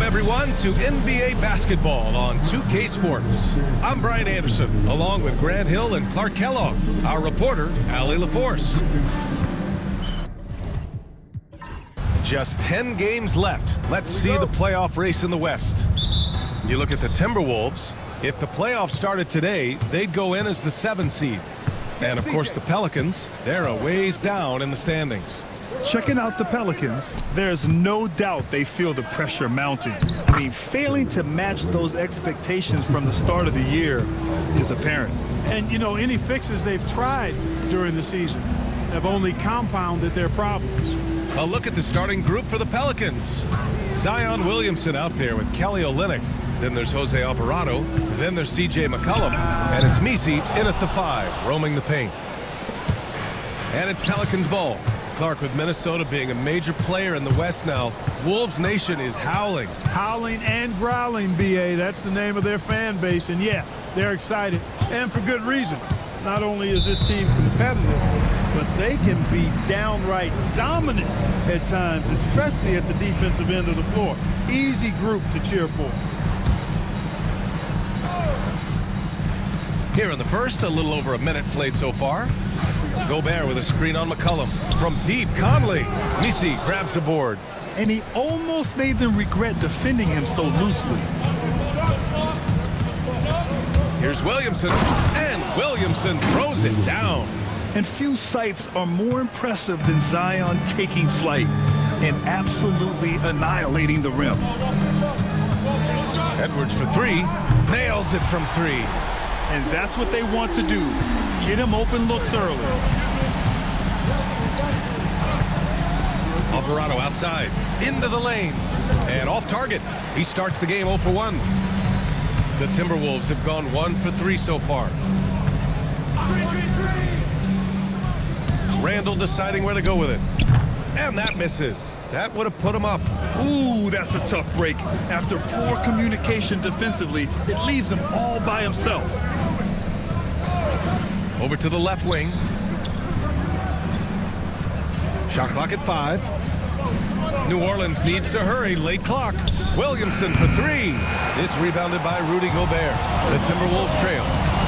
everyone, to NBA basketball on 2K Sports. I'm Brian Anderson, along with Grant Hill and Clark Kellogg. Our reporter, Allie LaForce. Just 10 games left. Let's see the playoff race in the West. You look at the Timberwolves. If the playoffs started today, they'd go in as the 7 seed. And of course the Pelicans, they're a ways down in the standings. Checking out the Pelicans, there's no doubt they feel the pressure mounting. I mean, failing to match those expectations from the start of the year is apparent. And, you know, any fixes they've tried during the season have only compounded their problems. A look at the starting group for the Pelicans. Zion Williamson out there with Kelly Olynyk. Then there's Jose Alvarado. Then there's C.J. McCollum. And it's Messi in at the 5, roaming the paint. And it's Pelicans ball. Clark, with Minnesota being a major player in the West now, Wolves Nation is howling. Howling and growling, B.A. That's the name of their fan base. And, yeah, they're excited. And for good reason. Not only is this team competitive, but they can be downright dominant at times, especially at the defensive end of the floor. Easy group to cheer for. Here in the first, a little over a minute played so far. Gobert with a screen on McCollum. From deep, Conley. Messi grabs the board. And he almost made them regret defending him so loosely. Here's Williamson. And Williamson throws it down. And few sights are more impressive than Zion taking flight and absolutely annihilating the rim. Edwards for 3. Nails it from 3. And that's what they want to do. Get him open looks early. Alvarado outside. Into the lane. And off target. He starts the game 0 for 1. The Timberwolves have gone 1 for 3 so far. Randall deciding where to go with it. And that misses. That would have put him up. Ooh, that's a tough break. After poor communication defensively, it leaves him all by himself. Over to the left wing. Shot clock at 5. New Orleans needs to hurry. Late clock. Williamson for 3. It's rebounded by Rudy Gobert. The Timberwolves trail.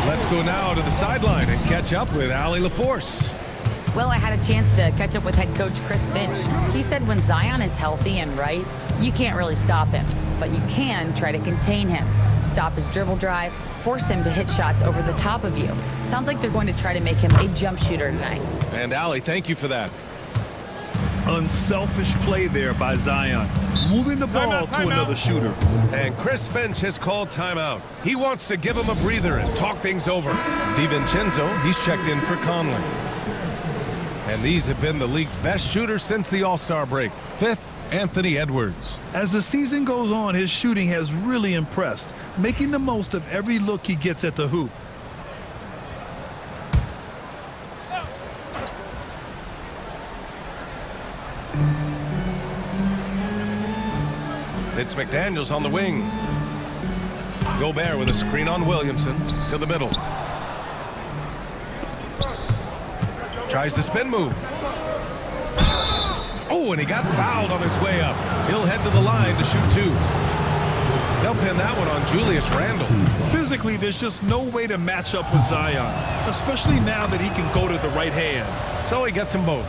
Let's go now to the sideline and catch up with Allie LaForce. Well, I had a chance to catch up with head coach Chris Finch. He said when Zion is healthy and right, you can't really stop him, but you can try to contain him. Stop his dribble drive, force him to hit shots over the top of you. Sounds like they're going to try to make him a jump shooter tonight. And Allie, thank you for that. Unselfish play there by Zion, moving the ball to another shooter. And Chris Finch has called timeout. He wants to give him a breather and talk things over. DiVincenzo, he's checked in for Conley. And these have been the league's best shooters since the All-Star break. 5th, Anthony Edwards. As the season goes on, his shooting has really impressed, making the most of every look he gets at the hoop. It's McDaniels on the wing. Gobert with a screen on Williamson to the middle. Tries the spin move. Oh, and he got fouled on his way up. He'll head to the line to shoot 2. They'll pin that one on Julius Randle. Physically, there's just no way to match up with Zion, especially now that he can go to the right hand. So he gets them both.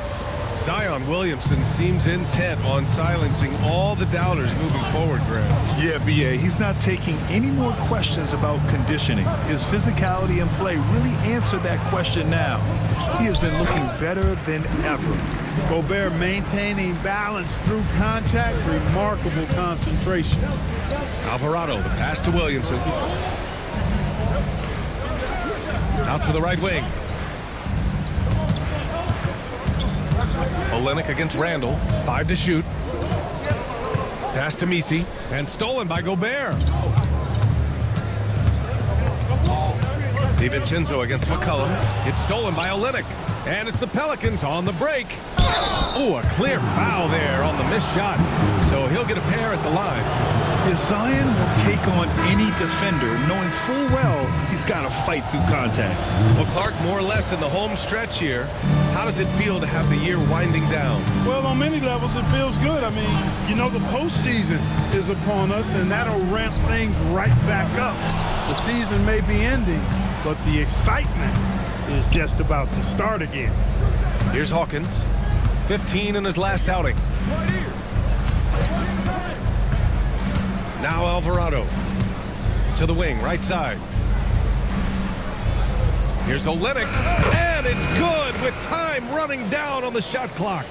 Zion Williamson seems intent on silencing all the doubters moving forward, Graham. Yeah, B.A., he's not taking any more questions about conditioning. His physicality and play really answered that question now. He has been looking better than ever. Gobert maintaining balance through contact, remarkable concentration. Alvarado, the pass to Williamson. Out to the right wing. Olynyk against Randall. 5 to shoot. Pass to Messi. And stolen by Gobert. DiVincenzo against McCollum. It's stolen by Olynyk. And it's the Pelicans on the break. Oh, a clear foul there on the missed shot. So he'll get a pair at the line. Zion will take on any defender, knowing full well he's he's got to fight through contact. Well, Clark, more or less in the home stretch here. How does it feel to have the year winding down? Well, on many levels, it feels good. I mean, you know, the postseason is upon us, and that'll ramp things right back up. The season may be ending, but the excitement is just about to start again. Here's Hawkins, 15 in his last outing. Now Alvarado to the wing, right side. Here's Olynyk, and it's good with time running down on the shot clock.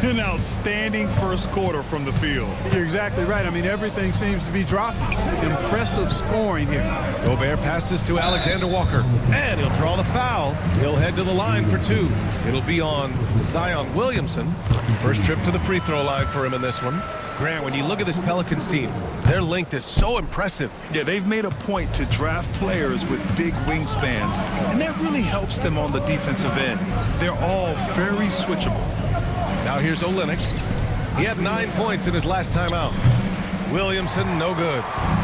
An outstanding first quarter from the field. You're exactly right. I mean, everything seems to be dropping. Impressive scoring here. Gobert passes to Alexander Walker, and he'll draw the foul. He'll head to the line for two. It'll be on Zion Williamson. First trip to the free throw line for him in this one. Grant, when you look at this Pelicans team, their length is so impressive. Yeah, they've made a point to draft players with big wingspans, and that really helps them on the defensive end. They're all very switchable. Now here's Olynyk. He had 9 points in his last time out. Williamson, no good.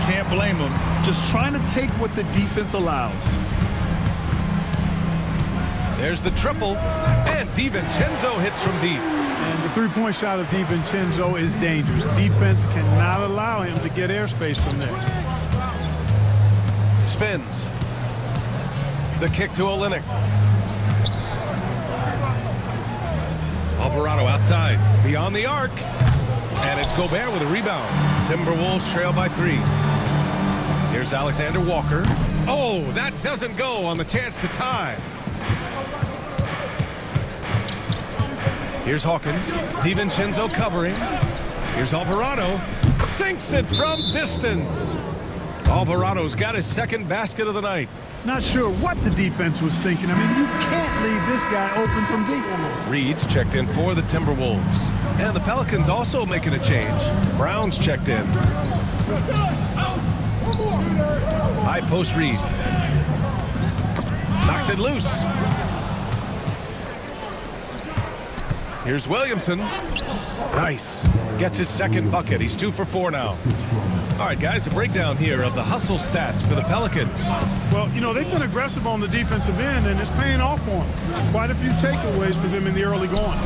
Can't blame him. Just trying to take what the defense allows. There's the triple, and DiVincenzo hits from deep. And the three-point shot of DiVincenzo is dangerous. Defense cannot allow him to get airspace from there. Spins. The kick to Olynyk. Alvarado outside, beyond the arc. And it's Gobert with a rebound. Timberwolves trail by 3. Here's Alexander Walker. Oh, that doesn't go on the chance to tie. Here's Hawkins. DiVincenzo covering. Here's Alvarado. Sinks it from distance. Alvarado's got his second basket of the night. Not sure what the defense was thinking. I mean, you can't leave this guy open from deep. Reed's checked in for the Timberwolves. And the Pelicans also making a change. Brown's checked in. High post Reed. Knocks it loose. Here's Williamson. Nice. Gets his second bucket. He's 2 for 4 now. All right, guys, a breakdown here of the hustle stats for the Pelicans. Well, you know, they've been aggressive on the defensive end, and it's paying off for them. Quite a few takeaways for them in the early going.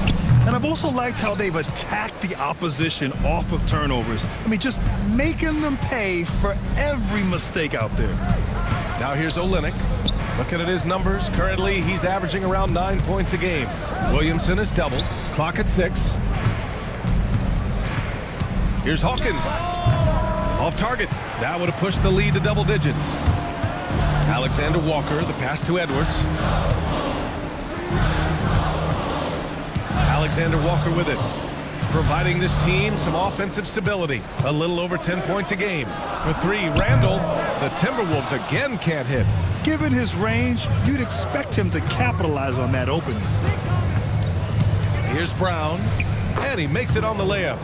And I've also liked how they've attacked the opposition off of turnovers. I mean, just making them pay for every mistake out there. Now here's Olynyk. Looking at his numbers, currently he's averaging around 9 points a game. Williamson is double. Clock at 6. Here's Hawkins. Off target. That would have pushed the lead to double digits. Alexander Walker, the pass to Edwards. Alexander Walker with it, providing this team some offensive stability. A little over 10 points a game. For 3, Randall. The Timberwolves again can't hit. Given his range, you'd expect him to capitalize on that opening. Here's Brown, and he makes it on the layup.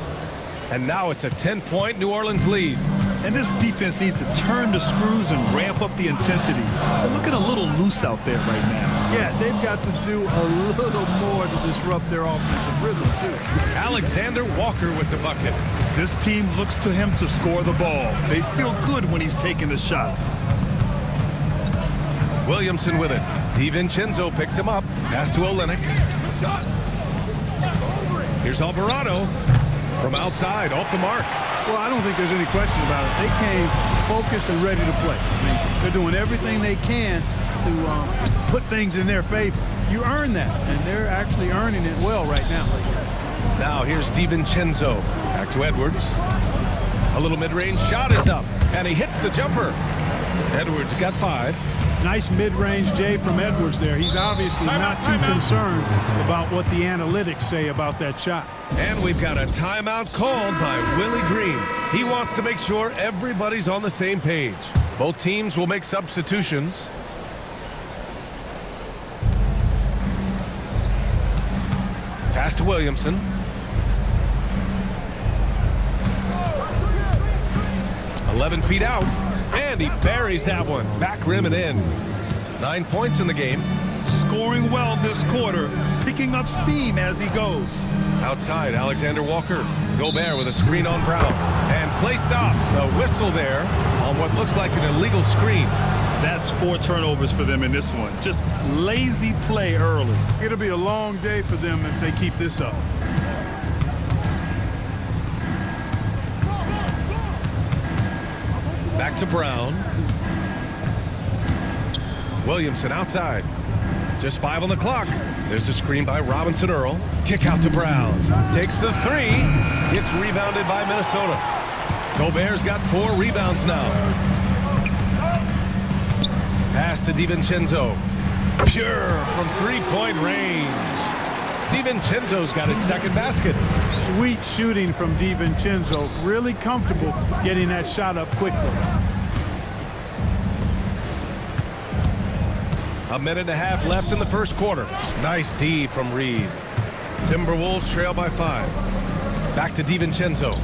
And now it's a 10-point New Orleans lead. And this defense needs to turn the screws and ramp up the intensity. They're looking a little loose out there right now. Yeah, they've got to do a little more to disrupt their offensive rhythm, too. Alexander Walker with the bucket. This team looks to him to score the ball. They feel good when he's taking the shots. Williamson with it. DiVincenzo picks him up. Pass to Olynyk. Here's Alvarado from outside, off the mark. Well, I don't think there's any question about it. They came focused and ready to play. I mean, they're doing everything they can to put things in their favor. You earn that, and they're actually earning it well right now. Now here's DiVincenzo. Back to Edwards. A little mid-range shot is up, and he hits the jumper. Edwards got 5. Nice mid-range J from Edwards there. He's obviously not too concerned about what the analytics say about that shot. And we've got a timeout called by Willie Green. He wants to make sure everybody's on the same page. Both teams will make substitutions. Pass to Williamson. "11 feet out, and he buries that one. Back rim and in. 9 points in the game. Scoring well this quarter, picking up steam as he goes. Outside, Alexander Walker. Gobert with a screen on Brown. And play stops. A whistle there on what looks like an illegal screen. That's 4 turnovers for them in this one. Just lazy play early. It'll be a long day for them if they keep this up. Back to Brown. Williamson outside. Just 5 on the clock. There's a screen by Robinson Earl. Kick out to Brown. Takes the 3. Gets rebounded by Minnesota. Gobert's got 4 rebounds now. Pass to DiVincenzo. Pure from 3-point range. DiVincenzo's got his second basket. Sweet shooting from DiVincenzo. Really comfortable getting that shot up quickly. A minute and a half left in the first quarter. Nice D from Reed. Timberwolves trail by 5. Back to DiVincenzo.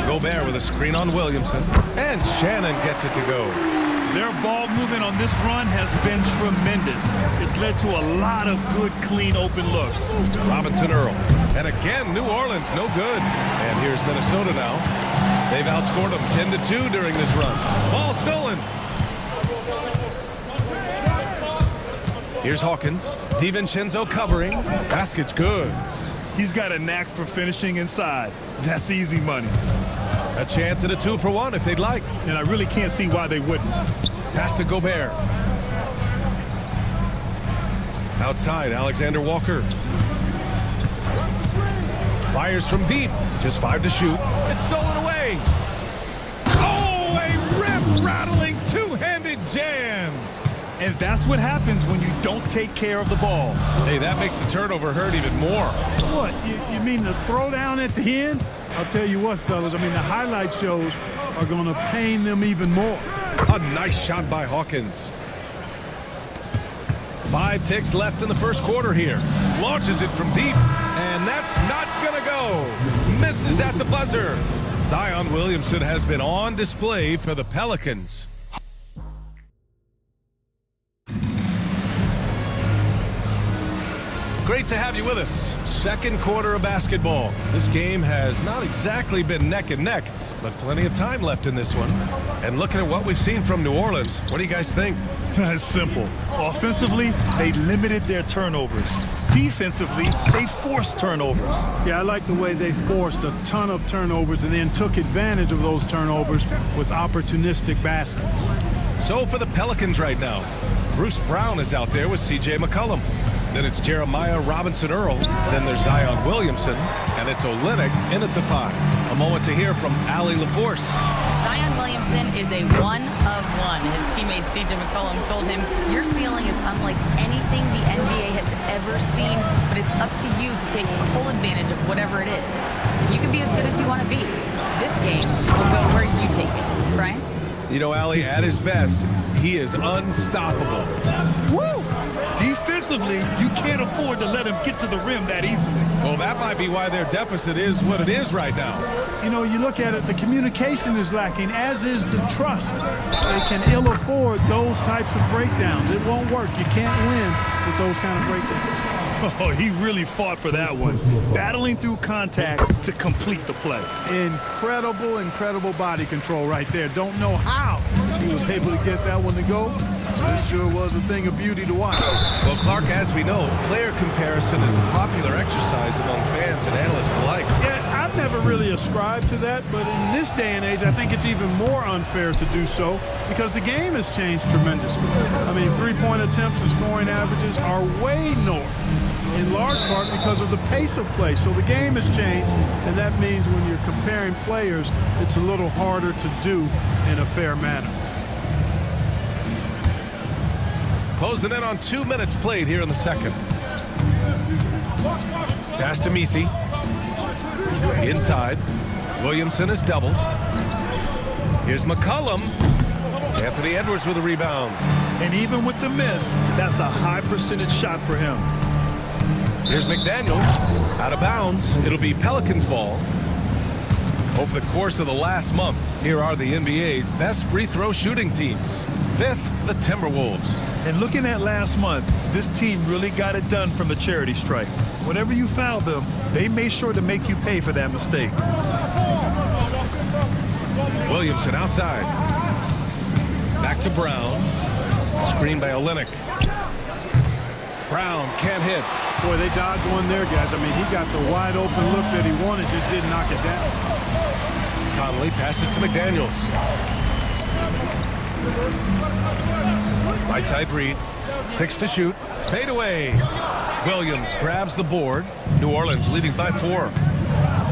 Gobert with a screen on Williamson. And Shannon gets it to go. Their ball movement on this run has been tremendous. It's led to a lot of good, clean, open looks. Robinson Earl. And again, New Orleans, no good. And here's Minnesota now. They've outscored them 10-2 during this run. Ball stolen. Here's Hawkins. DiVincenzo covering. Basket's good. He's got a knack for finishing inside. That's easy money. A chance at a 2-for-1 if they'd like. And I really can't see why they wouldn't. Pass to Gobert. Outside, Alexander Walker. Fires from deep. Just 5 to shoot. It's stolen away. Oh, a rip-rattling two-handed jam. And that's what happens when you don't take care of the ball. Hey, that makes the turnover hurt even more. What, you mean the throwdown at the end? I'll tell you what, fellas, I mean, the highlight shows are going to pain them even more. A nice shot by Hawkins. 5 ticks left in the first quarter here. Launches it from deep, and that's not going to go. Misses at the buzzer. Zion Williamson has been on display for the Pelicans. Great to have you with us. Second quarter of basketball. This game has not exactly been neck and neck, but plenty of time left in this one. And looking at what we've seen from New Orleans, what do you guys think? That's simple. Offensively, they limited their turnovers. Defensively, they forced turnovers. Yeah, I like the way they forced a ton of turnovers and then took advantage of those turnovers with opportunistic baskets. So for the Pelicans right now, Bruce Brown is out there with C.J. McCollum. Then it's Jeremiah Robinson Earl. Then there's Zion Williamson. And it's Olynyk in at the 5. A moment to hear from Allie LaForce. Zion Williamson is a 1 of 1. His teammate C.J. McCollum told him, your ceiling is unlike anything the NBA has ever seen, but it's up to you to take full advantage of whatever it is. You can be as good as you want to be. This game will go where you take it. Brian? You know, Allie, at his best, he is unstoppable. Woo! Defensively, you can't afford to let him get to the rim that easily. Well, that might be why their deficit is what it is right now. You know, you look at it, the communication is lacking, as is the trust. They can ill afford those types of breakdowns. It won't work. You can't win with those kind of breakdowns. Oh, he really fought for that one. Battling through contact to complete the play. Incredible, incredible body control right there. Don't know how he was able to get that one to go. This sure was a thing of beauty to watch. Well, Clark, as we know, player comparison is a popular exercise among fans and analysts alike. Yeah, I've never really ascribed to that, but in this day and age, I think it's even more unfair to do so because the game has changed tremendously. I mean, three-point attempts and scoring averages are way north, in large part because of the pace of play. So the game has changed, and that means when you're comparing players, it's a little harder to do in a fair manner. Closing in on 2 minutes played here in the second. Pass to Misi. Inside. Williamson is double. Here's McCollum. Anthony Edwards with a rebound. And even with the miss, that's a high percentage shot for him. Here's McDaniels. Out of bounds. It'll be Pelicans ball. Over the course of the last month, here are the NBA's best free throw shooting teams. 5th, the Timberwolves. And looking at last month, this team really got it done from the charity stripe. Whenever you fouled them, they made sure to make you pay for that mistake. Williamson outside. to Brown. Screen by Olynyk. Brown can't hit. Boy, they dodged one there, guys. I mean, he got the wide open look that he wanted, just didn't knock it down. Conley passes to McDaniels. Right side Reed. 6 to shoot. Fade away. Williams grabs the board. New Orleans leading by 4.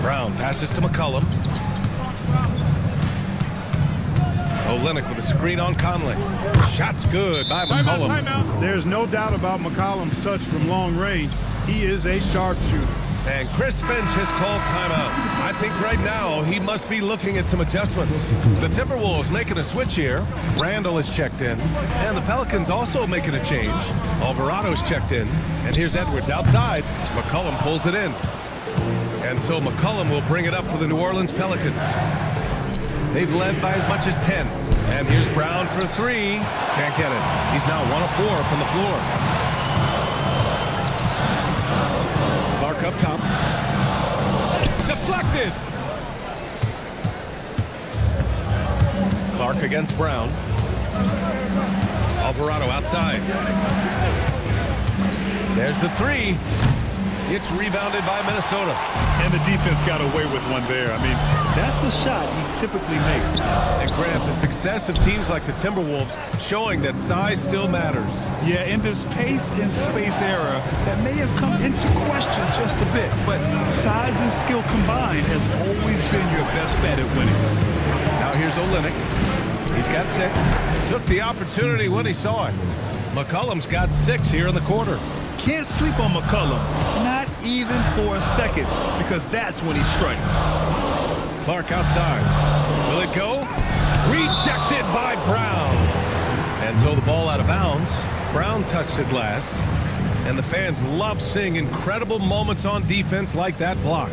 Brown passes to McCollum. Olynyk with a screen on Conley. Shot's good by McCollum. There's no doubt about McCollum's touch from long range. He is a sharpshooter. And Chris Finch has called timeout. I think right now he must be looking at some adjustments. The Timberwolves making a switch here. Randall is checked in. And the Pelicans also making a change. Alvarado's checked in. And here's Edwards outside. McCollum pulls it in. And so McCollum will bring it up for the New Orleans Pelicans. They've led by as much as 10. And here's Brown for 3. Can't get it. He's now 1 of 4 from the floor. Clark up top. Deflected. Clark against Brown. Alvarado outside. There's the 3. It's rebounded by Minnesota. And the defense got away with one there. I mean, that's a shot he typically makes. And Grant, the success of teams like the Timberwolves showing that size still matters. Yeah, in this pace and space era, that may have come into question just a bit, but size and skill combined has always been your best bet at winning. Now here's Olynyk. He's got 6. Took the opportunity when he saw it. McCollum's got 6 here in the quarter. Can't sleep on McCollum, not even for a second, because that's when he strikes. Clark outside. Will it go? Rejected by Brown. And so the ball out of bounds. Brown touched it last. And the fans love seeing incredible moments on defense like that block.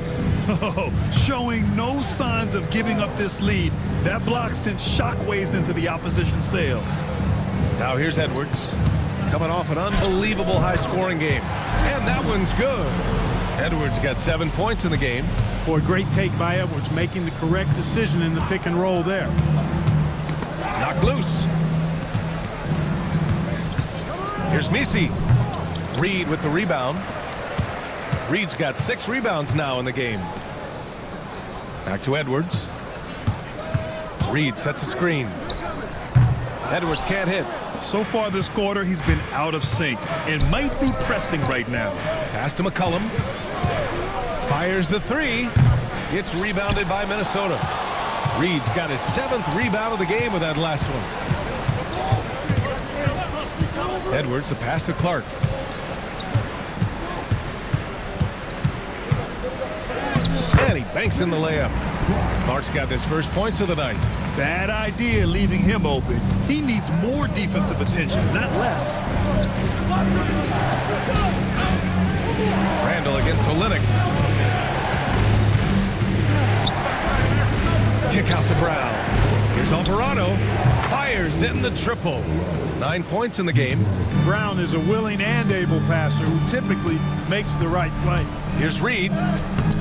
Oh, showing no signs of giving up this lead. That block sent shockwaves into the opposition sails. Now here's Edwards. Coming off an unbelievable high-scoring game. And that one's good. Edwards got 7 points in the game. Boy, great take by Edwards, making the correct decision in the pick and roll there. Knocked loose. Here's Misi. Reed with the rebound. Reed's got 6 rebounds now in the game. Back to Edwards. Reed sets a screen. Edwards can't hit. So far this quarter, he's been out of sync and might be pressing right now. Pass to McCollum. Fires the 3. It's rebounded by Minnesota. Reed's got his 7th rebound of the game with that last one. Edwards, the pass to Clark. And he banks in the layup. Clark's got his first points of the night. Bad idea leaving him open. He needs more defensive attention, not less. Randall against Olynyk. Kick out to Brown. Here's Alvarado. Fires in the triple. 9 points in the game. Brown is a willing and able passer who typically makes the right play. Here's Reed.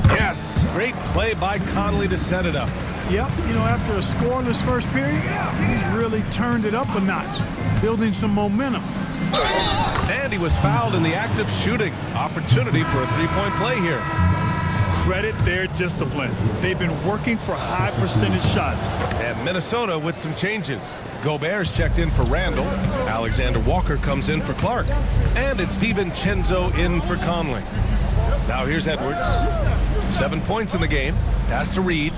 Yes, great play by Conley to set it up. Yep, you know, after a scoreless first period, he's really turned it up a notch, building some momentum. And he was fouled in the act of shooting. Opportunity for a 3-point play here. Credit their discipline. They've been working for high percentage shots. And Minnesota with some changes. Gobert's checked in for Randall. Alexander Walker comes in for Clark. And it's DiVincenzo in for Conley. Now here's Edwards. 7 points in the game. Pass to Reed.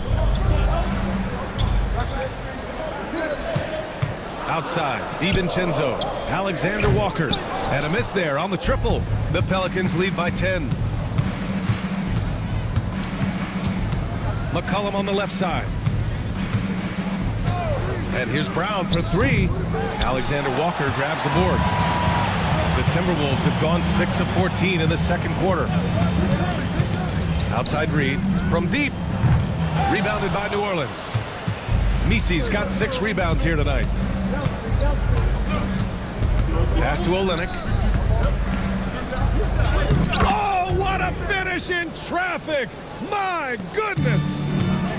Outside, DiVincenzo. Alexander Walker. And a miss there on the triple. The Pelicans lead by 10. McCollum on the left side. And here's Brown for 3. Alexander Walker grabs the board. The Timberwolves have gone 6 of 14 in the second quarter. Outside Reed from deep. Rebounded by New Orleans. Misi's got 6 rebounds here tonight. Pass to Olynyk. Oh, what a finish in traffic! My goodness!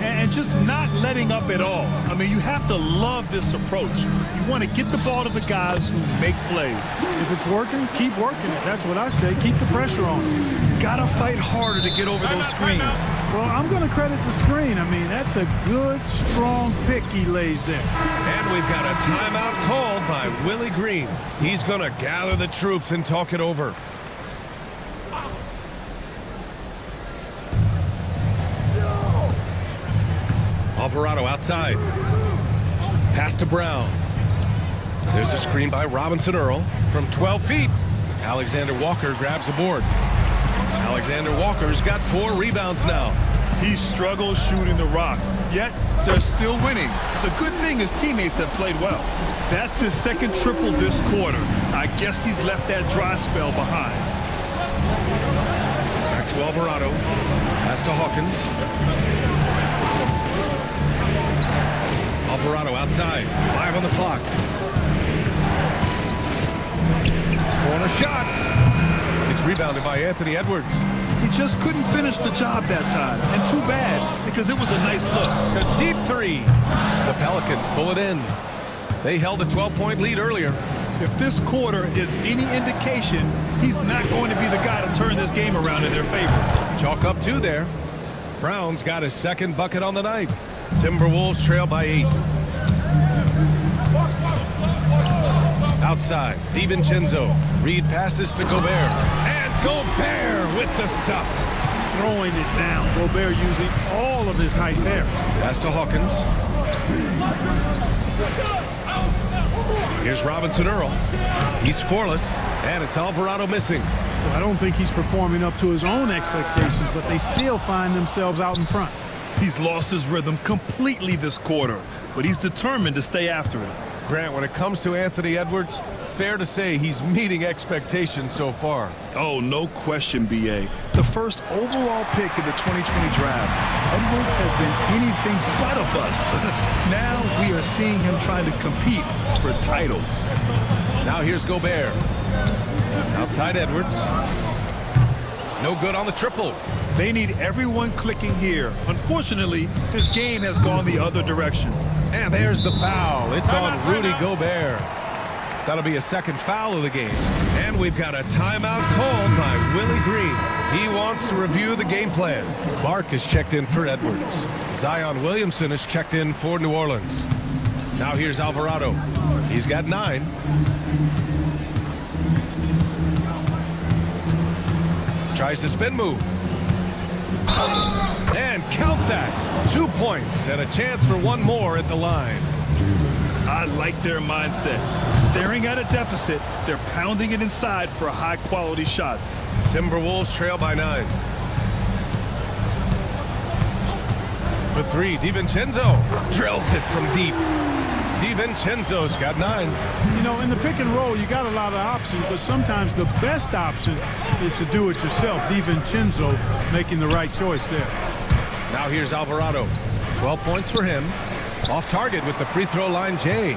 and just not letting up at all. I mean, you have to love this approach. You want to get the ball to the guys who make plays. If it's working, keep working it. That's what I say. Keep the pressure on. Gotta fight harder to get over those screens. Well, I'm going to credit the screen. I mean, that's a good, strong pick he lays there. And we've got a timeout called by Willie Green. He's going to gather the troops and talk it over. Alvarado outside. Pass to Brown. There's a screen by Robinson Earl from 12 feet. Alexander Walker grabs the board. Alexander Walker's got 4 rebounds now. He struggles shooting the rock, yet they're still winning. It's a good thing his teammates have played well. That's his second triple this quarter. I guess he's left that dry spell behind. Back to Alvarado. Pass to Hawkins. Alvarado outside. 5 on the clock. Corner shot. It's rebounded by Anthony Edwards. He just couldn't finish the job that time, and too bad, because it was a nice look. A deep 3. The Pelicans pull it in. They held a 12-point lead earlier. If this quarter is any indication, he's not going to be the guy to turn this game around in their favor. Chalk up 2 there. Brown's got his second bucket on the night. Timberwolves trail by 8. Outside, DiVincenzo. Reed passes to Gobert. And Gobert with the stuff. Throwing it down. Gobert using all of his height there. Pass to Hawkins. Here's Robinson Earl. He's scoreless, and it's Alvarado missing. Well, I don't think he's performing up to his own expectations, but they still find themselves out in front. He's lost his rhythm completely this quarter, but he's determined to stay after it. Grant, when it comes to Anthony Edwards, fair to say he's meeting expectations so far. Oh, no question, B.A. The first overall pick in the 2020 draft, Edwards has been anything but a bust. Now we are seeing him trying to compete for titles. Now here's Gobert. Outside Edwards. No good on the triple. They need everyone clicking here. Unfortunately, his game has gone the other direction. And there's the foul. It's on Rudy Gobert. That'll be a second foul of the game. And we've got a timeout called by Willie Green. He wants to review the game plan. Clark has checked in for Edwards. Zion Williamson has checked in for New Orleans. Now here's Alvarado. He's got 9. Tries the spin move. And count that. 2 points and a chance for 1 more at the line. I like their mindset. Staring at a deficit, they're pounding it inside for high-quality shots. Timberwolves trail by 9. For 3, DiVincenzo drills it from deep. DiVincenzo's got 9. You know, in the pick and roll, you got a lot of options, but sometimes the best option is to do it yourself. DiVincenzo making the right choice there. Now here's Alvarado. 12 points for him. Off target with the free throw line, Jay.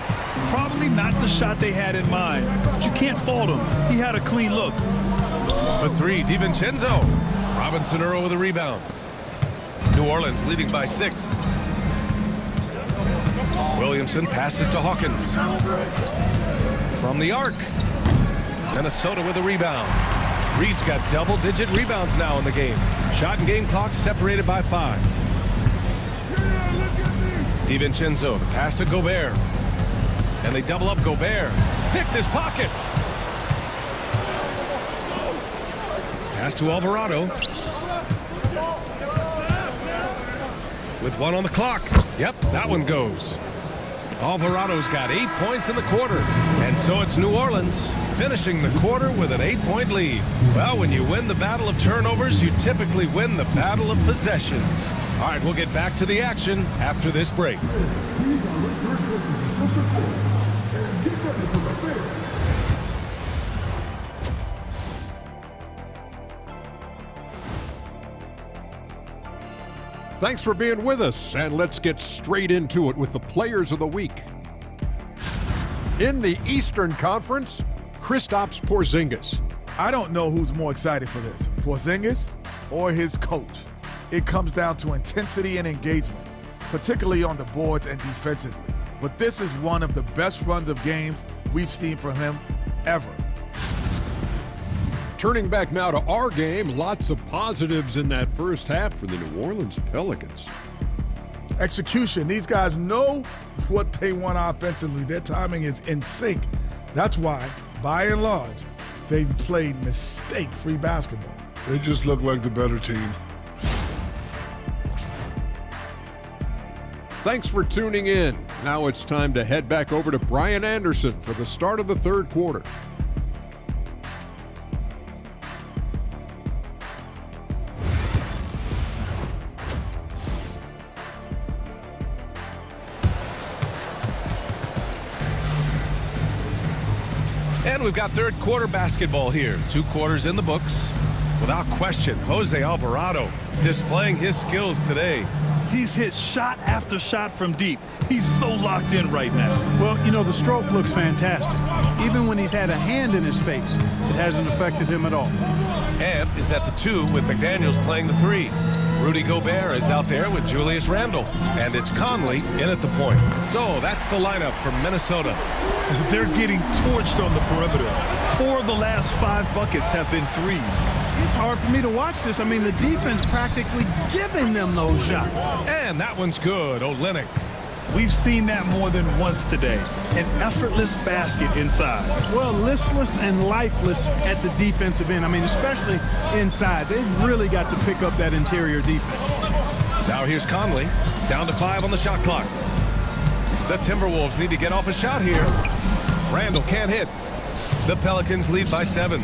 Probably not the shot they had in mind, but you can't fault him. He had a clean look. For 3, DiVincenzo. Robinson Earl with a rebound. New Orleans leading by 6. Williamson passes to Hawkins. From the arc. Minnesota with a rebound. Reed's got double-digit rebounds now in the game. Shot and game clock separated by 5. DiVincenzo, the pass to Gobert. And they double up Gobert. Picked his pocket. Pass to Alvarado. With 1 on the clock. Yep, that one goes. Alvarado's got 8 points in the quarter. And so it's New Orleans finishing the quarter with an 8-point lead. Well, when you win the battle of turnovers, you typically win the battle of possessions. All right, we'll get back to the action after this break. Thanks for being with us, and let's get straight into it with the Players of the Week. In the Eastern Conference, Kristaps Porzingis. I don't know who's more excited for this, Porzingis or his coach. It comes down to intensity and engagement. particularly on the boards and defensively. But this is one of the best runs of games we've seen from him ever. Turning back now to our game, lots of positives in that first half for the New Orleans Pelicans. Execution. These guys know what they want offensively. Their timing is in sync. That's why, by and large, they've played mistake-free basketball. They just look like the better team. Thanks for tuning in. Now it's time to head back over to Brian Anderson for the start of the third quarter. And we've got third quarter basketball here. 2 quarters in the books. Without question, Jose Alvarado displaying his skills today. He's hit shot after shot from deep. He's so locked in right now. Well, you know, the stroke looks fantastic. Even when he's had a hand in his face, it hasn't affected him at all. And is at the 2 with McDaniels playing the 3. Rudy Gobert is out there with Julius Randle. And it's Conley in at the point. So that's the lineup for Minnesota. They're getting torched on the perimeter. 4 of the last 5 buckets have been threes. It's hard for me to watch this. I mean, the defense practically giving them those shots. And that one's good. Olynyk. We've seen that more than once today. An effortless basket inside. Well, listless and lifeless at the defensive end. I mean, especially inside. They've really got to pick up that interior defense. Now here's Conley. Down to 5 on the shot clock. The Timberwolves need to get off a shot here. Randle can't hit. The Pelicans lead by 7.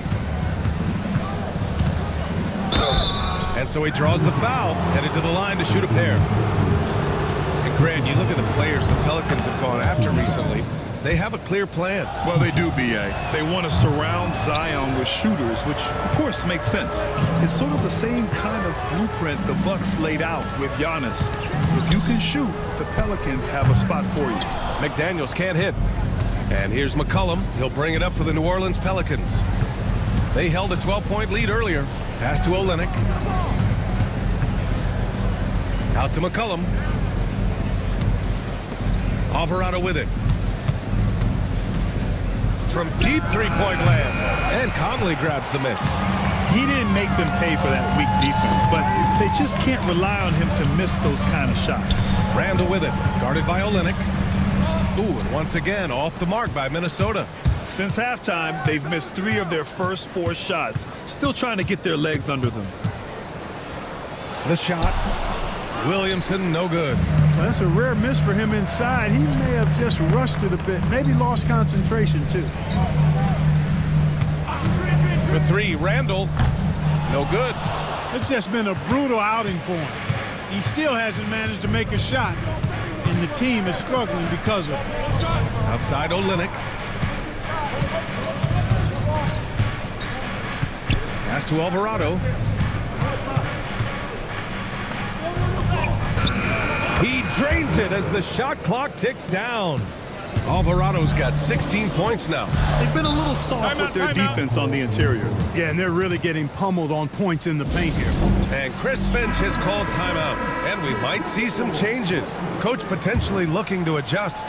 And so he draws the foul, headed to the line to shoot a pair. And Grant, you look at the players the Pelicans have gone after recently. They have a clear plan. Well, they do, B.A. They want to surround Zion with shooters, which, of course, makes sense. It's sort of the same kind of blueprint the Bucks laid out with Giannis. If you can shoot, the Pelicans have a spot for you. McDaniels can't hit. And here's McCollum. He'll bring it up for the New Orleans Pelicans. They held a 12-point lead earlier. Pass to Olynyk. Out to McCollum. Alvarado with it. From deep three-point land. And Conley grabs the miss. He didn't make them pay for that weak defense, but they just can't rely on him to miss those kind of shots. Randle with it. Guarded by Olynyk. Ooh, and once again, off the mark by Minnesota. Since halftime, they've missed 3 of their first 4 shots. Still trying to get their legs under them. The shot. Williamson, no good. That's a rare miss for him inside. He may have just rushed it a bit. Maybe lost concentration, too. For 3, Randle. No good. It's just been a brutal outing for him. He still hasn't managed to make a shot, and the team is struggling because of it. Outside Olynyk. Pass to Alvarado. He drains it as the shot clock ticks down. Alvarado's got 16 points now. They've been a little soft with their defense on the interior. Yeah, and they're really getting pummeled on points in the paint here. And Chris Finch has called timeout. And we might see some changes. Coach potentially looking to adjust.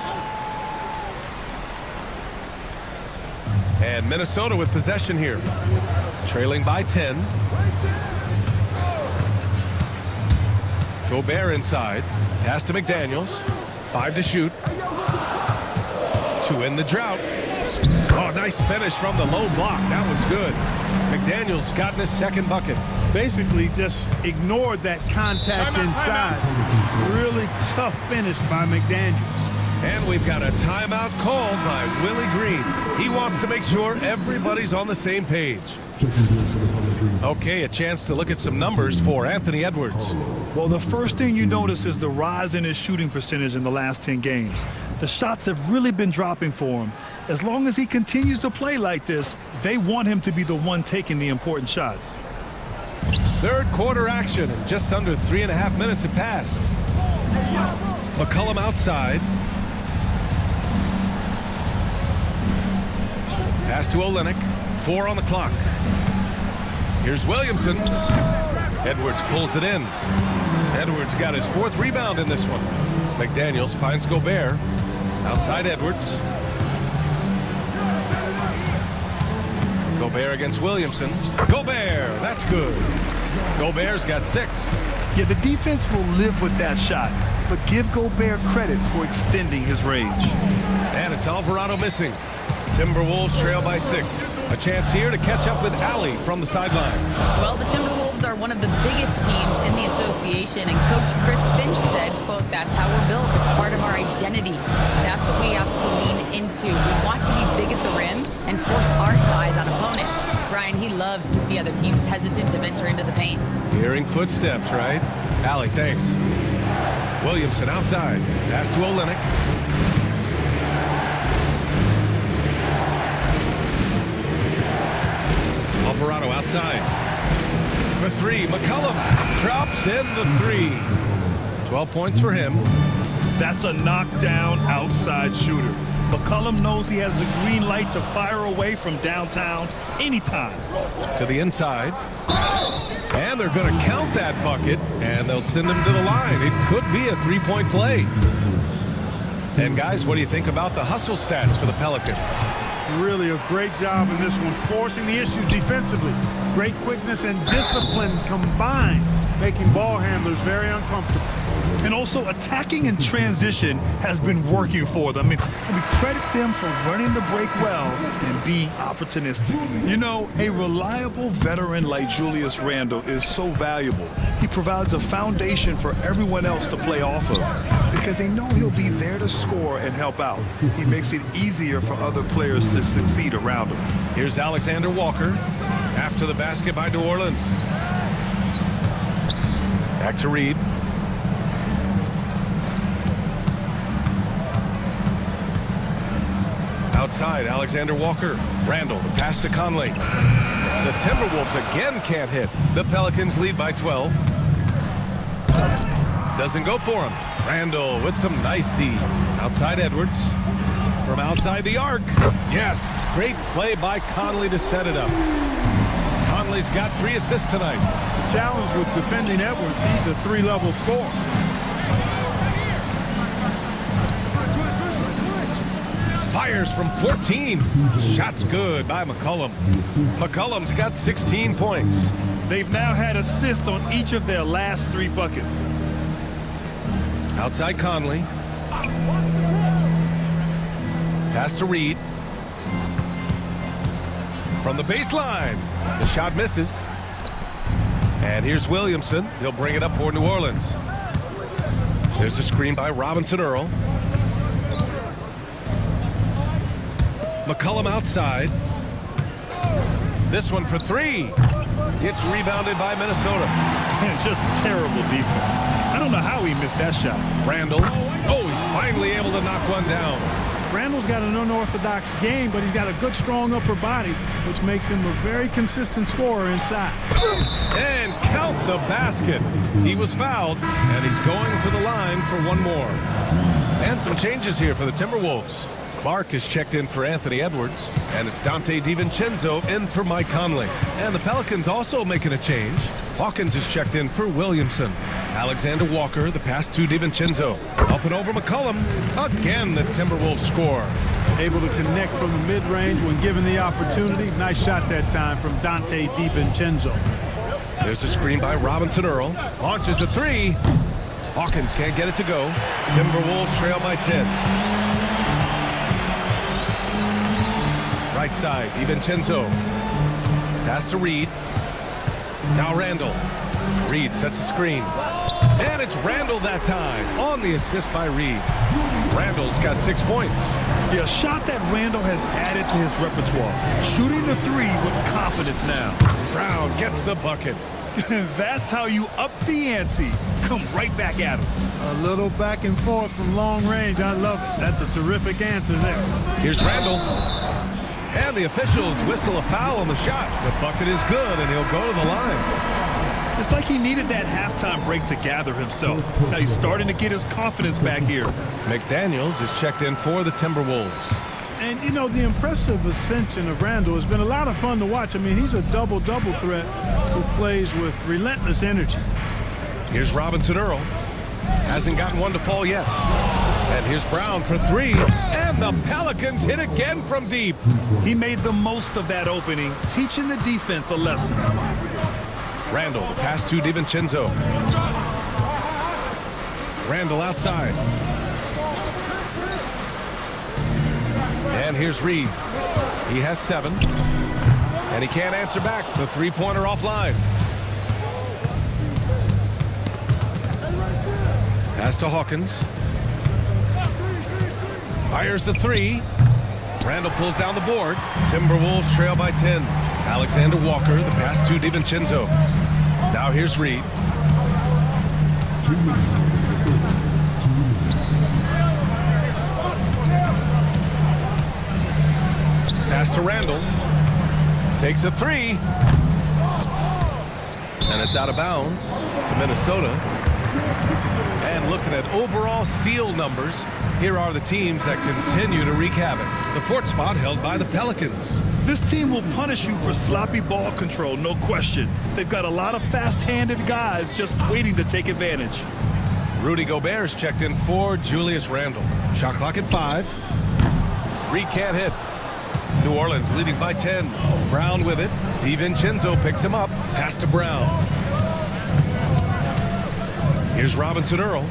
And Minnesota with possession here. Trailing by 10. Gobert inside. Pass to McDaniels. 5 to shoot. To end the drought. Oh, nice finish from the low block. That one's good. McDaniels gotten his second bucket. Basically just ignored that contact inside. Really tough finish by McDaniels. And we've got a timeout called by Willie Green. He wants to make sure everybody's on the same page. Okay, a chance to look at some numbers for Anthony Edwards. Well, the first thing you notice is the rise in his shooting percentage in the last 10 games. The shots have really been dropping for him. As long as he continues to play like this, they want him to be the one taking the important shots. Third quarter action, and just under 3.5 minutes have passed. McCollum outside. Pass to Olynyk. 4 on the clock. Here's Williamson. Edwards pulls it in. Edwards got his 4th rebound in this one. McDaniels finds Gobert. Outside Edwards. Gobert against Williamson. Gobert, that's good. Gobert's got 6. Yeah, the defense will live with that shot, but give Gobert credit for extending his range. And it's Alvarado missing. Timberwolves trail by 6. A chance here to catch up with Allie from the sideline. Well, the Timberwolves are one of the biggest teams in the association, and Coach Chris Finch said, quote, "That's how we're built. It's part of our identity. That's what we have to lean into. We want to be big at the rim and force our size on opponents." Brian, he loves to see other teams hesitant to venture into the paint. Hearing footsteps, right? Allie, thanks. Williamson outside. Pass to Olynyk. Alvarado outside. For 3, McCollum drops in the 3. 12 points for him. That's a knockdown outside shooter. McCollum knows he has the green light to fire away from downtown anytime. To the inside. And they're going to count that bucket, and they'll send him to the line. It could be a 3-point play. And guys, what do you think about the hustle stats for the Pelicans? Really a great job in this one, forcing the issue defensively. Great quickness and discipline combined, making ball handlers very uncomfortable. And also attacking in transition has been working for them. I mean, we credit them for running the break well and being opportunistic. You know, a reliable veteran like Julius Randle is so valuable. He provides a foundation for everyone else to play off of because they know he'll be there to score and help out. He makes it easier for other players to succeed around him. Here's Alexander Walker after the basket by New Orleans. Back to Reed. Outside, Alexander Walker. Randall, the pass to Conley. The Timberwolves again can't hit. The Pelicans lead by 12. Doesn't go for him. Randall with some nice D. Outside Edwards. From outside the arc. Yes, great play by Conley to set it up. Conley's got 3 assists tonight. The challenge with defending Edwards, he's a 3-level scorer. Fires from 14. Shots good by McCollum. McCollum's got 16 points. They've now had assists on each of their last 3 buckets. Outside Conley. Pass to Reed. From the baseline. The shot misses. And here's Williamson. He'll bring it up for New Orleans. There's a screen by Robinson Earl. McCollum outside. This one for 3. It's rebounded by Minnesota. Just terrible defense. I don't know how he missed that shot. Randall. Oh, he's finally able to knock one down. Randall's got an unorthodox game, but he's got a good, strong upper body, which makes him a very consistent scorer inside. And count the basket. He was fouled, and he's going to the line for one more. And some changes here for the Timberwolves. Clark is checked in for Anthony Edwards, and it's Dante DiVincenzo in for Mike Conley. And the Pelicans also making a change. Hawkins is checked in for Williamson. Alexander Walker, the pass to DiVincenzo. Up and over McCollum. Again, the Timberwolves score. Able to connect from the mid-range when given the opportunity. Nice shot that time from Dante DiVincenzo. There's a screen by Robinson Earl. Launches a 3. Hawkins can't get it to go. Timberwolves trail by 10. Right side, DiVincenzo. Pass to Reed. Now Randall. Reed sets a screen. And it's Randall that time on the assist by Reed. Randall's got 6 points. Yeah, a shot that Randall has added to his repertoire. Shooting the 3 with confidence now. Brown gets the bucket. That's how you up the ante. Come right back at him. A little back and forth from long range. I love it. That's a terrific answer there. Here's Randall. And the officials whistle a foul on the shot. The bucket is good, and he'll go to the line. It's like he needed that halftime break to gather himself. Now he's starting to get his confidence back here. McDaniels is checked in for the Timberwolves. And, you know, the impressive ascension of Randall has been a lot of fun to watch. I mean, he's a double-double threat who plays with relentless energy. Here's Robinson Earl. Hasn't gotten one to fall yet. And here's Brown for three. And the Pelicans hit again from deep. He made the most of that opening, teaching the defense a lesson. Randall, the pass to DiVincenzo. Randall outside. And here's Reed. He has 7. And he can't answer back. The three-pointer offline. Pass to Hawkins. Fires the 3. Randall pulls down the board. Timberwolves trail by 10. Alexander Walker, the pass to DiVincenzo. Now here's Reed. Pass to Randall. Takes a 3. And it's out of bounds to Minnesota. And looking at overall steal numbers, here are the teams that continue to wreak havoc. The 4th spot held by the Pelicans. This team will punish you for sloppy ball control, no question. They've got a lot of fast-handed guys just waiting to take advantage. Rudy Gobert's checked in for Julius Randle. Shot clock at 5. Reed can't hit. New Orleans leading by 10. Brown with it. DiVincenzo picks him up. Pass to Brown. Here's Robinson Earl.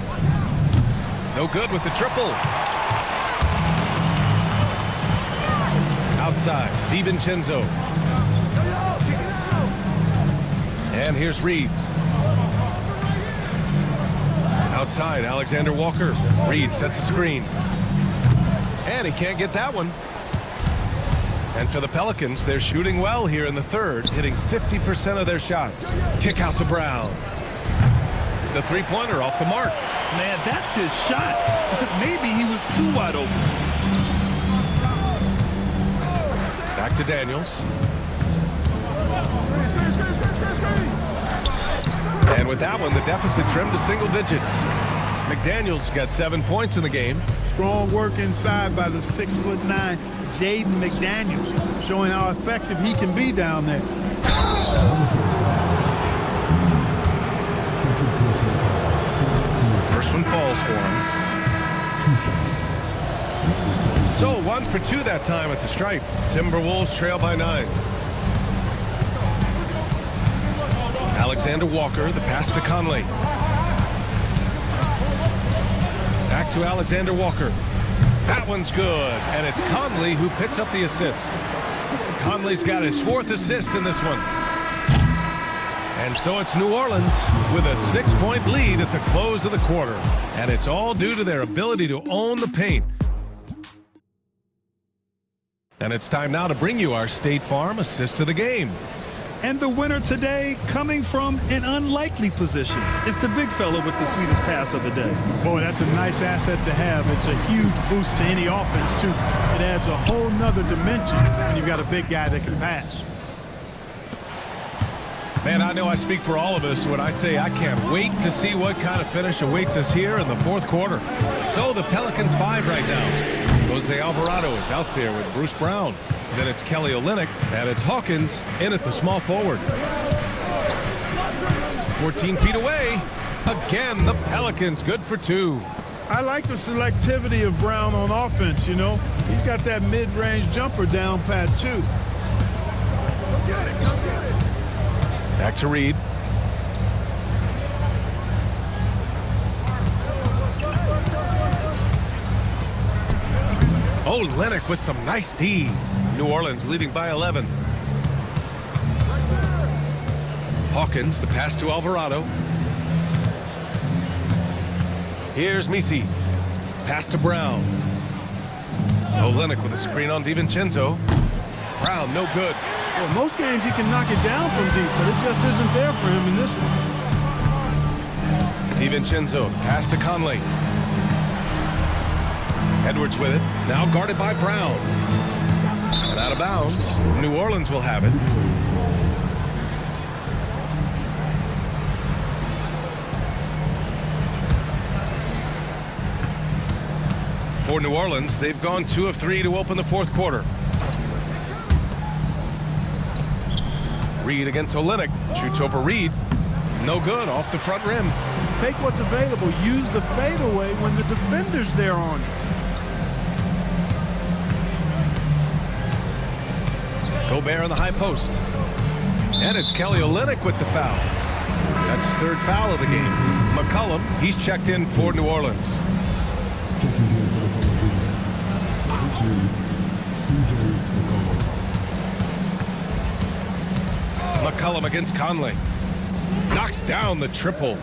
No good with the triple. Outside, DiVincenzo. And here's Reed. Outside, Alexander Walker. Reed sets a screen. And he can't get that one. And for the Pelicans, they're shooting well here in the 3rd, hitting 50% of their shots. Kick out to Brown. The three-pointer off the mark. Man, that's his shot. Maybe he was too wide open. Back to Daniels. And with that one, the deficit trimmed to single digits. McDaniels got 7 points in the game. Strong work inside by the 6'9" Jaden McDaniels, showing how effective he can be down there. First one falls for him. So 1 for 2 that time at the stripe. Timberwolves trail by 9. Alexander Walker, the pass to Conley. Back to Alexander Walker. That one's good, and it's Conley who picks up the assist. Conley's got his 4th assist in this one. And so it's New Orleans with a 6-point lead at the close of the quarter. And it's all due to their ability to own the paint. And it's time now to bring you our State Farm assist of the game. And the winner today, coming from an unlikely position, is the big fella with the sweetest pass of the day. Boy, that's a nice asset to have. It's a huge boost to any offense, too. It adds a whole nother dimension when you've got a big guy that can pass. Man, I know I speak for all of us when I say I can't wait to see what kind of finish awaits us here in the 4th quarter. So the Pelicans 5 right now. Jose Alvarado is out there with Bruce Brown. Then it's Kelly Olynyk, and it's Hawkins in at the small forward. 14 feet away. Again, the Pelicans good for 2. I like the selectivity of Brown on offense, you know. He's got that mid-range jumper down pat, too. Back to Reed. Oh, Olynyk with some nice D. New Orleans leading by 11. Hawkins, the pass to Alvarado. Here's Misi. Pass to Brown. Olynyk with a screen on DiVincenzo. Brown, no good. Well, most games he can knock it down from deep, but it just isn't there for him in this one. DiVincenzo, pass to Conley. Edwards with it, now guarded by Brown. And out of bounds, New Orleans will have it. For New Orleans, they've gone 2 of 3 to open the 4th quarter. Reed against Olynyk, shoots over Reed. No good, off the front rim. Take what's available. Use the fadeaway when the defender's there on you. Gobert on the high post. And it's Kelly Olynyk with the foul. That's his third foul of the game. McCollum, he's checked in for New Orleans. McCollum against Conley. Knocks down the triple.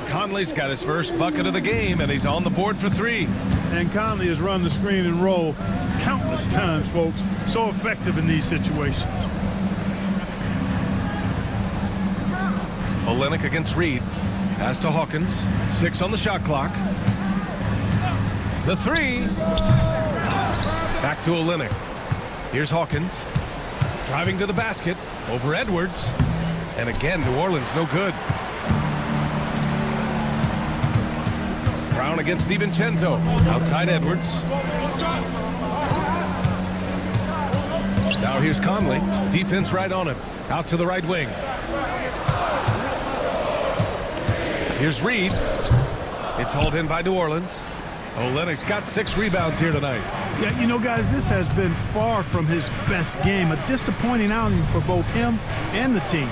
Conley's got his first bucket of the game, and he's on the board for 3. And Conley has run the screen and roll countless times, folks. So effective in these situations. Olynyk against Reed. Pass to Hawkins. 6 on the shot clock. The 3. Back to Olynyk. Here's Hawkins. Driving to the basket. Over Edwards. And again, New Orleans no good. Brown against DiVincenzo. Outside Edwards. Now here's Conley. Defense right on him. Out to the right wing. Here's Reed. It's hauled in by New Orleans. Olynyk's got 6 rebounds here tonight. Yeah, you know, guys, this has been far from his best game. A disappointing outing for both him and the team.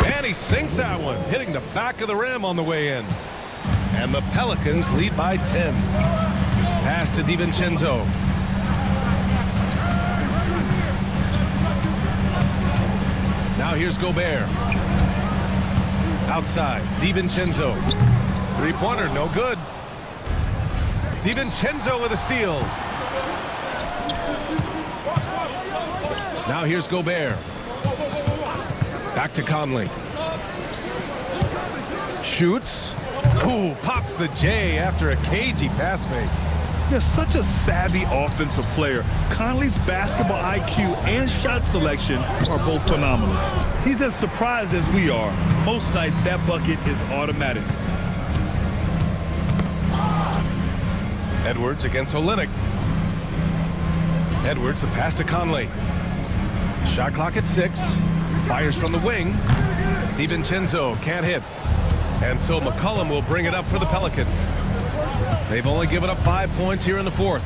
And he sinks that one, hitting the back of the rim on the way in. And the Pelicans lead by 10. Pass to DiVincenzo. Now here's Gobert. Outside, DiVincenzo. 3-pointer, no good. DiVincenzo with a steal. Now here's Gobert. Back to Conley. Shoots. Ooh, pops the J after a cagey pass fake. He's such a savvy offensive player. Conley's basketball IQ and shot selection are both phenomenal. He's as surprised as we are. Most nights, that bucket is automatic. Edwards against Olynyk. Edwards, the pass to Conley. Shot clock at 6. Fires from the wing. DiVincenzo can't hit. And so McCollum will bring it up for the Pelicans. They've only given up 5 points here in the 4th.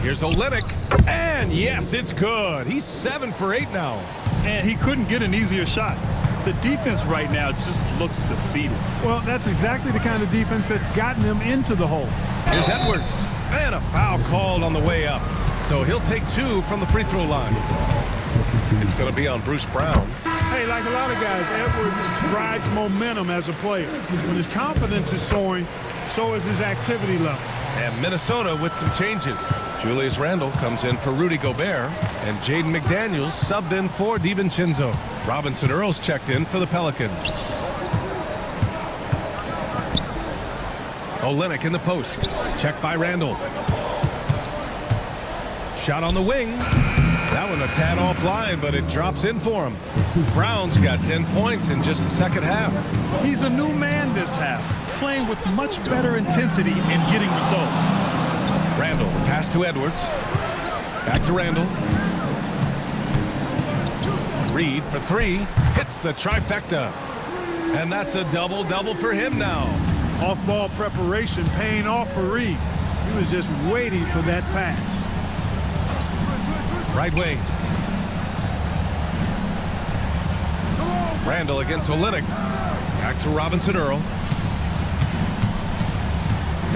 Here's Olynyk. And yes, it's good. He's 7 for 8 now. And he couldn't get an easier shot. The defense right now just looks defeated. Well, that's exactly the kind of defense that's gotten them into the hole. Here's Edwards. And a foul called on the way up. So he'll take 2 from the free throw line. It's going to be on Bruce Brown. Hey, like a lot of guys, Edwards rides momentum as a player. When his confidence is soaring, so is his activity level. And Minnesota with some changes. Julius Randle comes in for Rudy Gobert, and Jaden McDaniels subbed in for DiVincenzo. Robinson Earls checked in for the Pelicans. Olynyk in the post. Checked by Randle. Shot on the wing. That one a tad offline, but it drops in for him. Brown's got 10 points in just the second half. He's a new man this half, playing with much better intensity and getting results. Randle, pass to Edwards. Back to Randle. Reed for 3. Hits the trifecta. And that's a double-double for him now. Off-ball preparation paying off for Reed. He was just waiting for that pass. Right wing. Randle against Olynyk. Back to Robinson Earl.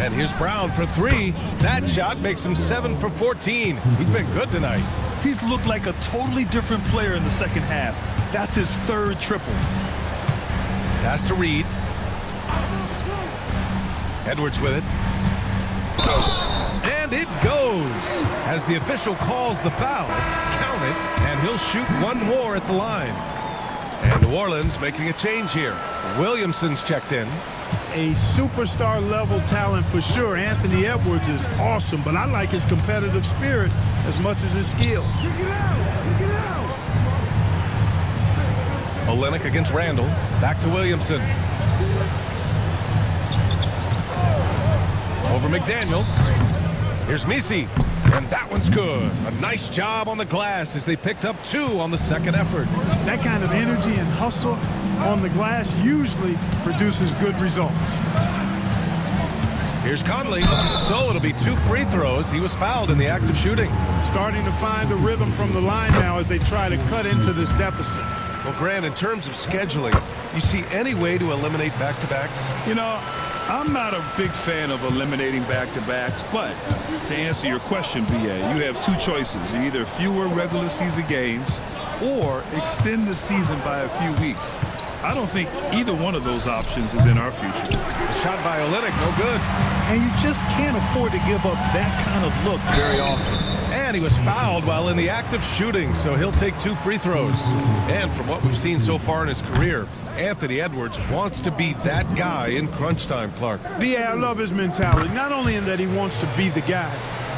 And here's Brown for 3. That shot makes him 7 for 14. He's been good tonight. He's looked like a totally different player in the second half. That's his 3rd triple. Pass to Reed. Edwards with it. And it goes. As the official calls the foul, count it, and he'll shoot 1 more at the line. And New Orleans making a change here. Williamson's checked in. A superstar level talent for sure. Anthony Edwards is awesome, but I like his competitive spirit as much as his skill. Olynyk against Randle. Back to Williamson. Over McDaniels. Here's Misi. And that one's good. A nice job on the glass as they picked up 2 on the second effort. That kind of energy and hustle on the glass usually produces good results. Here's Conley. So it'll be 2 free throws. He was fouled in the act of shooting. Starting to find a rhythm from the line now as they try to cut into this deficit. Well, Grant, in terms of scheduling, you see any way to eliminate back-to-backs? You know, I'm not a big fan of eliminating back-to-backs, but to answer your question, BA, you have 2 choices. Either fewer regular season games or extend the season by a few weeks. I don't think either one of those options is in our future. A shot by Olynyk, no good. And you just can't afford to give up that kind of look very often. And he was fouled while in the act of shooting, so he'll take 2 free throws. And from what we've seen so far in his career, Anthony Edwards wants to be that guy in crunch time, Clark. B.A., I love his mentality, not only in that he wants to be the guy,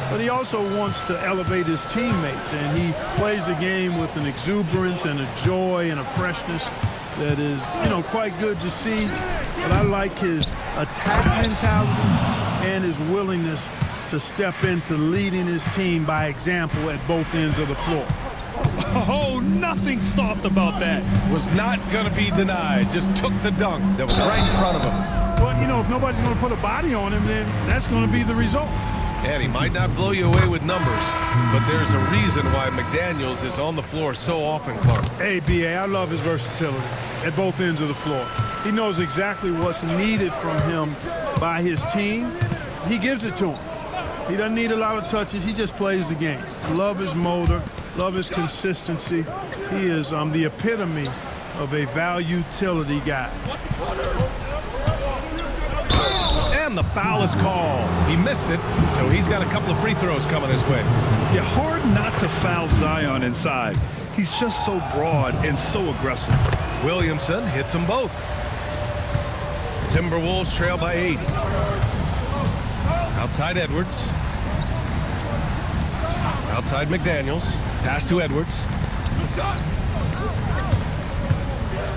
but he also wants to elevate his teammates, and he plays the game with an exuberance and a joy and a freshness that is, quite good to see. But I like his attack mentality and his willingness to step into leading his team by example at both ends of the floor. Oh, nothing soft about that. Was not going to be denied. Just took the dunk that was right in front of him. Well, if nobody's going to put a body on him, then that's going to be the result. And he might not blow you away with numbers, but there's a reason why McDaniels is on the floor so often, Clark. Hey, B.A., I love his versatility at both ends of the floor. He knows exactly what's needed from him by his team. He gives it to him. He doesn't need a lot of touches. He just plays the game. Love his motor. Love his consistency. He is the epitome of a value-utility guy. And the foul is called. He missed it, so he's got a couple of free throws coming his way. Yeah, hard not to foul Zion inside. He's just so broad and so aggressive. Williamson hits them both. Timberwolves trail by 8. Outside Edwards. Outside McDaniels. Pass to Edwards.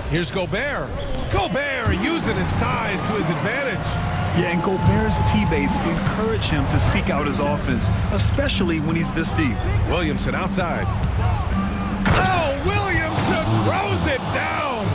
Here's Gobert. Gobert using his size to his advantage. Yeah, and Gobert's teammates encourage him to seek out his offense, especially when he's this deep. Williamson outside. Oh, Williamson throws it down.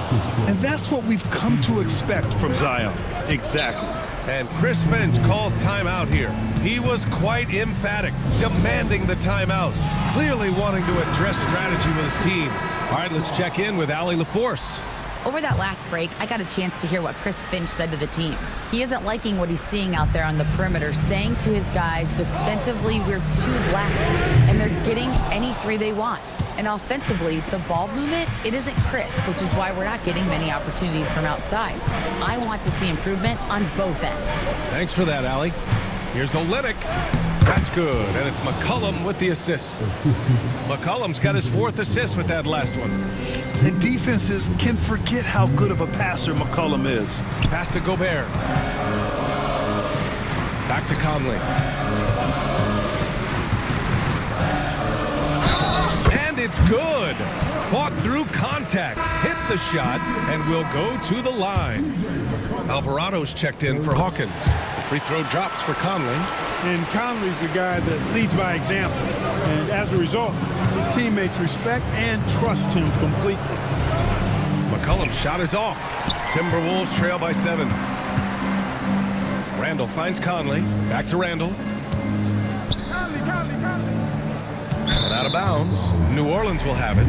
And that's what we've come to expect from Zion. Exactly. And Chris Finch calls timeout here. He was quite emphatic, demanding the timeout, clearly wanting to address strategy with his team. All right, let's check in with Allie LaForce. Over that last break, I got a chance to hear what Chris Finch said to the team. He isn't liking what he's seeing out there on the perimeter, saying to his guys, defensively, we're too lax, and they're getting any 3 they want. And offensively, the ball movement, it isn't crisp, which is why we're not getting many opportunities from outside. I want to see improvement on both ends. Thanks for that, Allie. Here's Olynyk. That's good, and it's McCollum with the assist. McCollum's got his 4th assist with that last one. And defenses can forget how good of a passer McCollum is. Pass to Gobert. Back to Conley. And it's good. Fought through contact, hit the shot, and will go to the line. Alvarado's checked in for Hawkins. The free throw drops for Conley. And Conley's the guy that leads by example. And as a result, his teammates respect and trust him completely. McCollum's shot is off. Timberwolves trail by 7. Randall finds Conley. Back to Randall. And out of bounds. New Orleans will have it.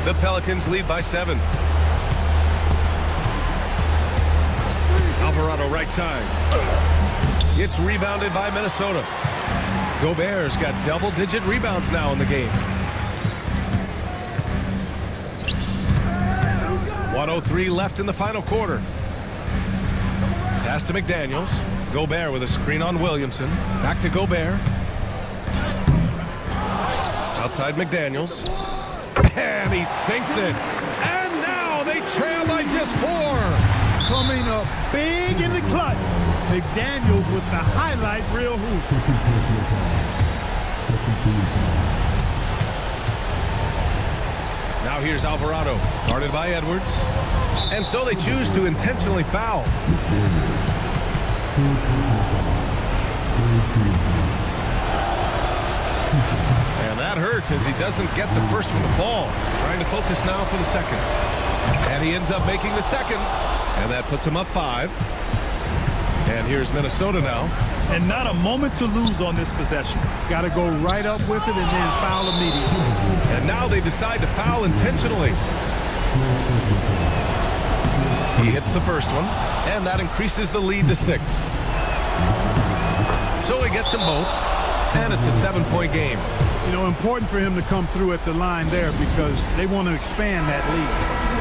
The Pelicans lead by 7. Alvarado right side. It's rebounded by Minnesota. Gobert's got double-digit rebounds now in the game. 1:03 left in the final quarter. Pass to McDaniels. Gobert with a screen on Williamson. Back to Gobert. Outside McDaniels. And he sinks it. And now they trail by just 4. Coming up big in the clutch. McDaniels with the highlight reel hoop. Now Now here's Alvarado, guarded by Edwards. And so they choose to intentionally foul. And that hurts as he doesn't get the first one to fall. Trying to focus now for the second. And he ends up making the second. And that puts him up 5. And here's Minnesota now. And not a moment to lose on this possession. Got to go right up with it and then foul immediately. And now they decide to foul intentionally. He hits the first one, and that increases the lead to 6. So he gets them both, and it's a 7-point game. You know, important for him to come through at the line there because they want to expand that lead.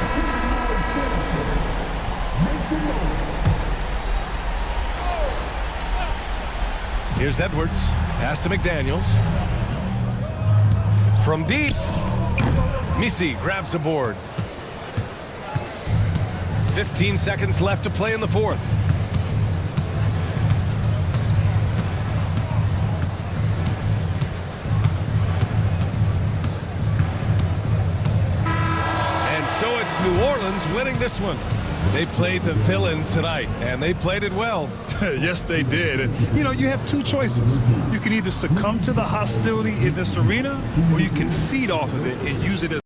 Here's Edwards. Pass to McDaniels. From deep. Misi grabs the board. 15 seconds left to play in the fourth. And so it's New Orleans winning this one. They played the villain tonight, and they played it well. Yes, they did. And, you know, you have two choices. You can either succumb to the hostility in this arena, or you can feed off of it and use it as